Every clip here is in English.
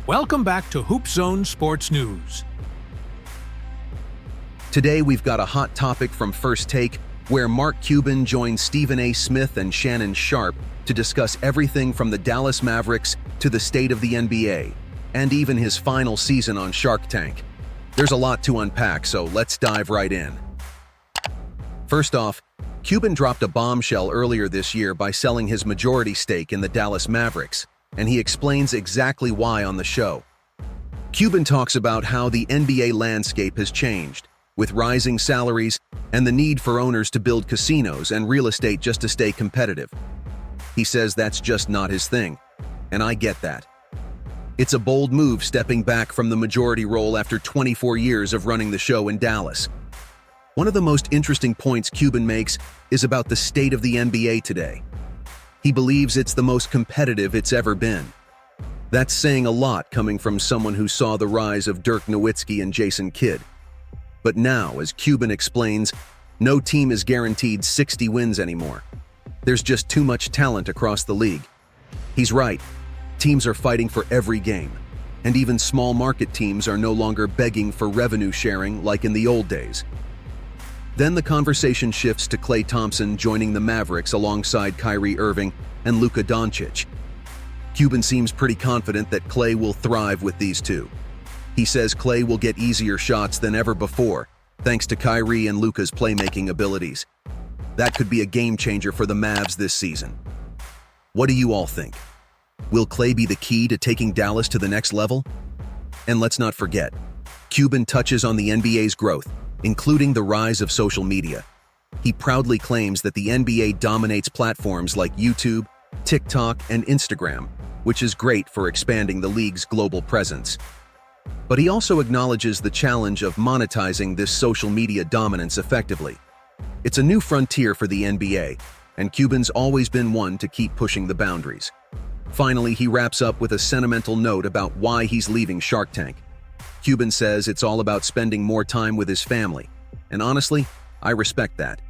Welcome back to HoopZone Sports News. Today we've got a hot topic from First Take, where Mark Cuban joins Stephen A. Smith and Shannon Sharpe to discuss everything from the Dallas Mavericks to the state of the NBA, and even his final season on Shark Tank. There's a lot to unpack, so let's dive right in. First off, Cuban dropped a bombshell earlier this year by selling his majority stake in the Dallas Mavericks, and he explains exactly why on the show. Cuban talks about how the NBA landscape has changed, with rising salaries and the need for owners to build casinos and real estate just to stay competitive. He says that's just not his thing, and I get that. It's a bold move stepping back from the majority role after 24 years of running the show in Dallas. One of the most interesting points Cuban makes is about the state of the NBA today. He believes it's the most competitive it's ever been. That's saying a lot coming from someone who saw the rise of Dirk Nowitzki and Jason Kidd. But now, as Cuban explains, no team is guaranteed 60 wins anymore. There's just too much talent across the league. He's right. Teams are fighting for every game, and even small market teams are no longer begging for revenue sharing like in the old days. Then the conversation shifts to Klay Thompson joining the Mavericks alongside Kyrie Irving and Luka Doncic. Cuban seems pretty confident that Klay will thrive with these two. He says Klay will get easier shots than ever before, thanks to Kyrie and Luka's playmaking abilities. That could be a game changer for the Mavs this season. What do you all think? Will Klay be the key to taking Dallas to the next level? And let's not forget, Cuban touches on the NBA's growth, including the rise of social media. He proudly claims that the NBA dominates platforms like YouTube, TikTok, and Instagram, which is great for expanding the league's global presence. But he also acknowledges the challenge of monetizing this social media dominance effectively. It's a new frontier for the NBA, and Cuban's always been one to keep pushing the boundaries. Finally, he wraps up with a sentimental note about why he's leaving Shark Tank. Cuban says it's all about spending more time with his family, and honestly, I respect that.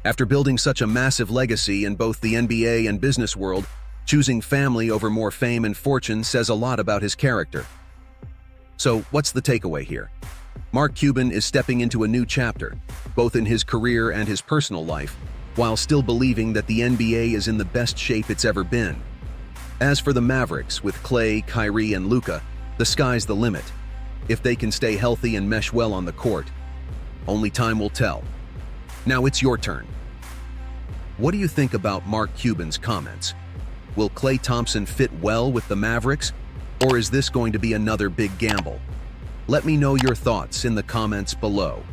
After building such a massive legacy in both the NBA and business world, choosing family over more fame and fortune says a lot about his character. So, what's the takeaway here? Mark Cuban is stepping into a new chapter, both in his career and his personal life, while still believing that the NBA is in the best shape it's ever been. As for the Mavericks, with Klay, Kyrie, and Luka, the sky's the limit. If they can stay healthy and mesh well on the court, only time will tell. Now it's your turn. What do you think about Mark Cuban's comments? Will Klay Thompson fit well with the Mavericks, or is this going to be another big gamble? Let me know your thoughts in the comments below.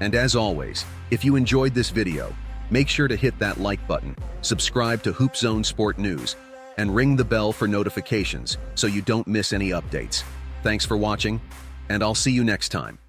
And as always, if you enjoyed this video, make sure to hit that like button, subscribe to HoopZone Sport News, and ring the bell for notifications so you don't miss any updates. Thanks for watching, and I'll see you next time.